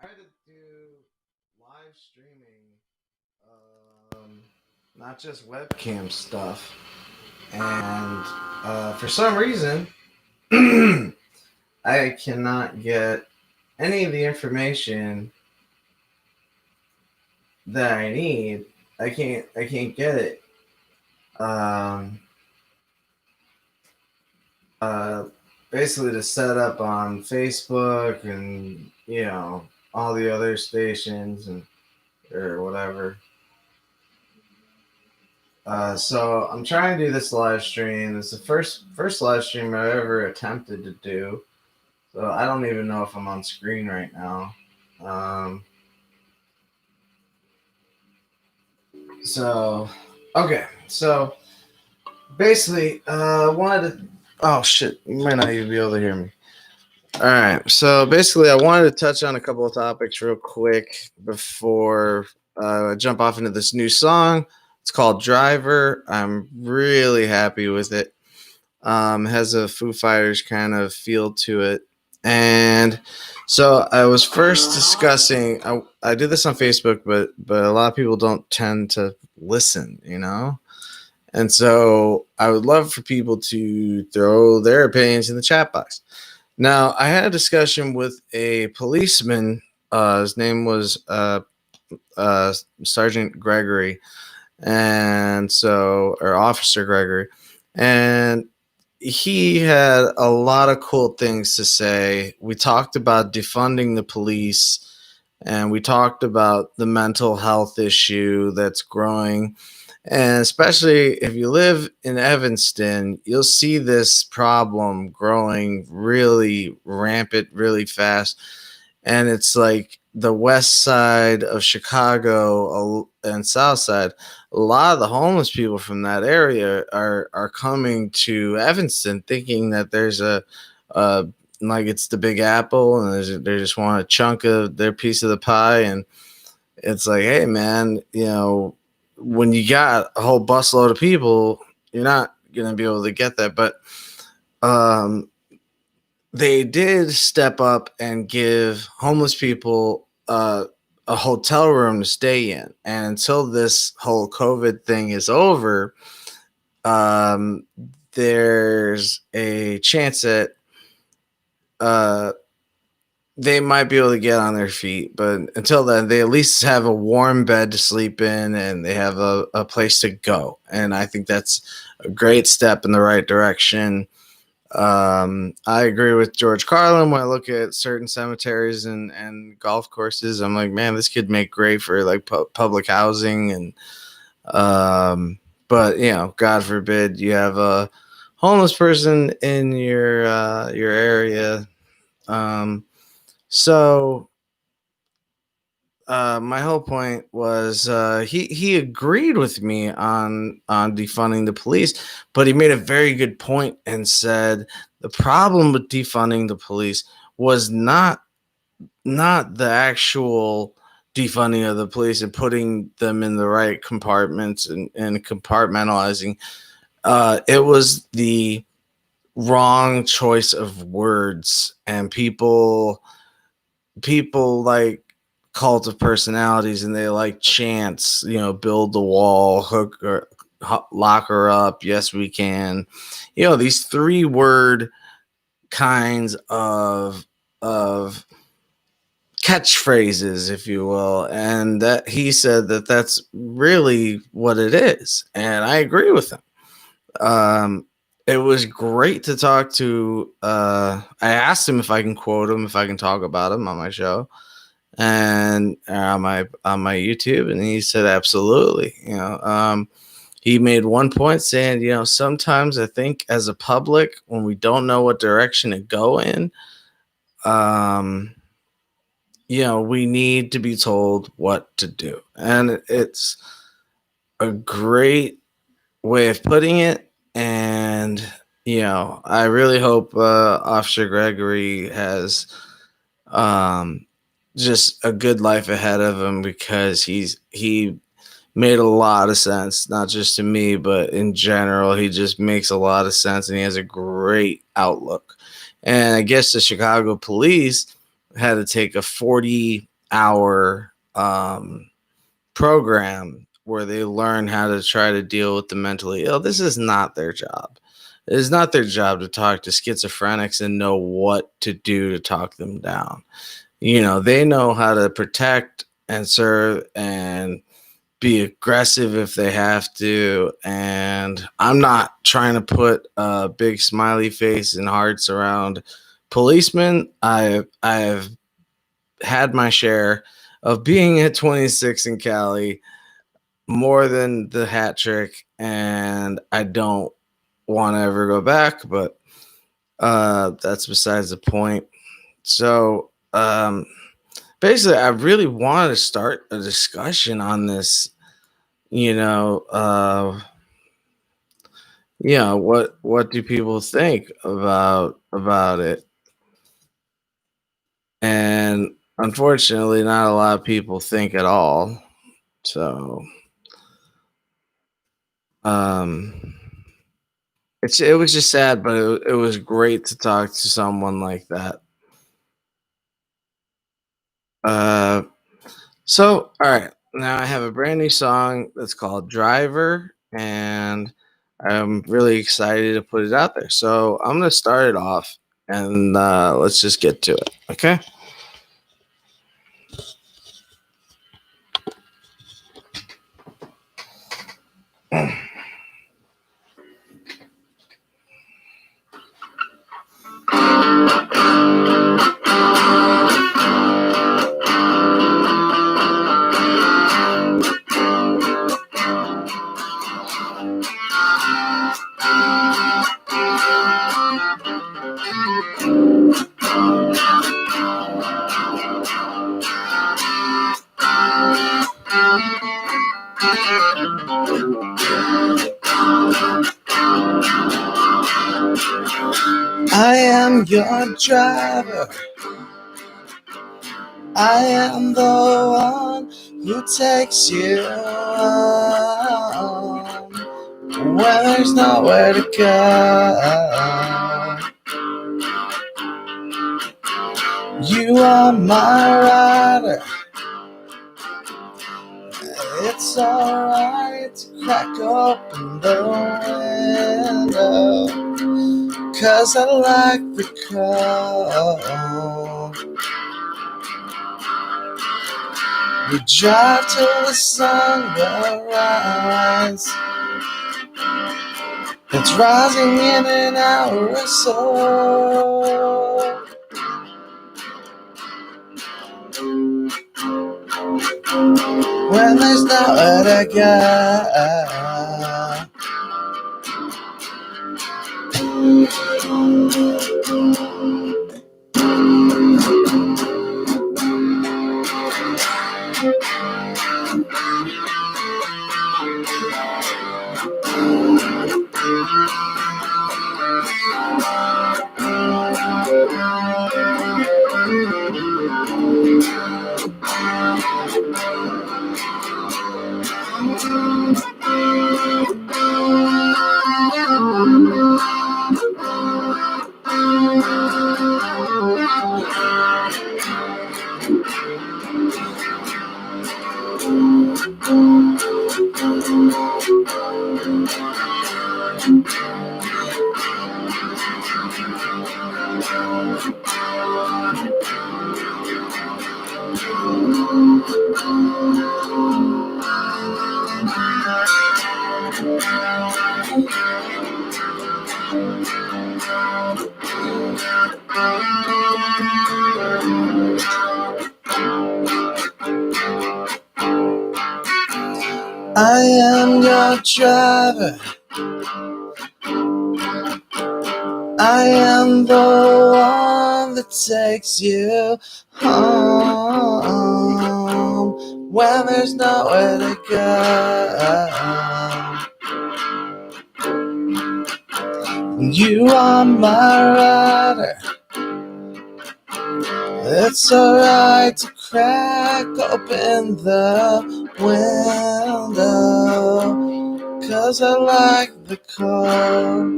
I had to do live streaming, not just webcam stuff. And for some reason, I cannot get any of the information that I need. I can't get it. Um, uh, Basically to set up on Facebook and all the other stations and or whatever. So I'm trying to do this live stream. It's the first live stream I've ever attempted to do. So I don't even know if I'm on screen right now. Um, so okay, so basically, wanted to. Oh shit, you might not even be able to hear me. All right, so basically, I wanted to touch on a couple of topics real quick before I jump off into this new song. It's called Driver. I'm really happy with it. Has a Foo Fighters kind of feel to it. And so I was first discussing. I did this on Facebook, but a lot of people don't tend to listen. And so I would love for people to throw their opinions in the chat box. Now I had a discussion with a policeman. His name was Sergeant Gregory, or Officer Gregory, and he had a lot of cool things to say. We talked about defunding the police, and we talked about the mental health issue that's growing. And especially if you live in Evanston, you'll see this problem growing really rampant, really fast. And it's like the west side of Chicago and south side, a lot of the homeless people from that area are coming to Evanston thinking that there's a like it's the Big Apple, and they just want a chunk of their piece of the pie. And it's like, hey man, when you got a whole busload of people, you're not gonna be able to get that. But um, they did step up and give homeless people a hotel room to stay in. And until this whole COVID thing is over, um, there's a chance that uh, they might be able to get on their feet. But until then, they at least have a warm bed to sleep in, and they have a place to go. And I think that's a great step in the right direction. I agree with George Carlin when I look at certain cemeteries and golf courses. I'm like, man, this could make great for like public housing. And but God forbid you have a homeless person in your area. So my whole point was he agreed with me on defunding the police, but he made a very good point and said the problem with defunding the police was not the actual defunding of the police and putting them in the right compartments and compartmentalizing. It was the wrong choice of words, and people like cult of personalities, and they like chants, build the wall, hook or lock her up, yes we can, these 3-word kinds of catchphrases, if you will. And that he said that's really what it is, and I agree with him. It was great to talk to. I asked him if I can quote him, if I can talk about him on my show and on my YouTube, and he said absolutely. He made one point saying, sometimes I think as a public, when we don't know what direction to go in, we need to be told what to do. And it's a great way of putting it. And I really hope Officer Gregory has just a good life ahead of him, because he made a lot of sense, not just to me, but in general. He just makes a lot of sense, and he has a great outlook. And I guess the Chicago police had to take a 40 hour program where they learn how to try to deal with the mentally ill. This is not their job. It is not their job to talk to schizophrenics and know what to do to talk them down. They know how to protect and serve and be aggressive if they have to. And I'm not trying to put a big smiley face and hearts around policemen. I've had my share of being at 26 in Cali, more than the hat trick, and I don't want to ever go back, but that's besides the point. So basically, I really wanted to start a discussion on this. What do people think about it? And unfortunately, not a lot of people think at all. So um it was just sad, but it was great to talk to someone like that. Uh, so all right, now I have a brand new song that's called "Driver," and I'm really excited to put it out there. So I'm gonna start it off, and let's just get to it. Okay. I am your driver. I am the one who takes you home when there's nowhere to go. You are my rider. It's alright to crack open the window, 'cause I like the cold. We drive till the sun will rise. It's rising in an hour or so. When there's nowhere to go. I am your driver. I am the one that takes you home when there's nowhere to go. You are my rider. It's alright to crack open the window, 'cause I like the cold.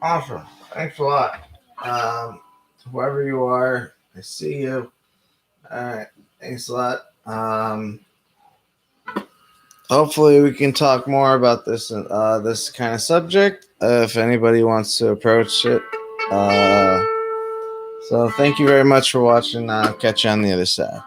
Awesome. Thanks a lot. Whoever you are, I see you. All right. Thanks a lot. Hopefully we can talk more about this kind of subject if anybody wants to approach it. So thank you very much for watching. I'll catch you on the other side.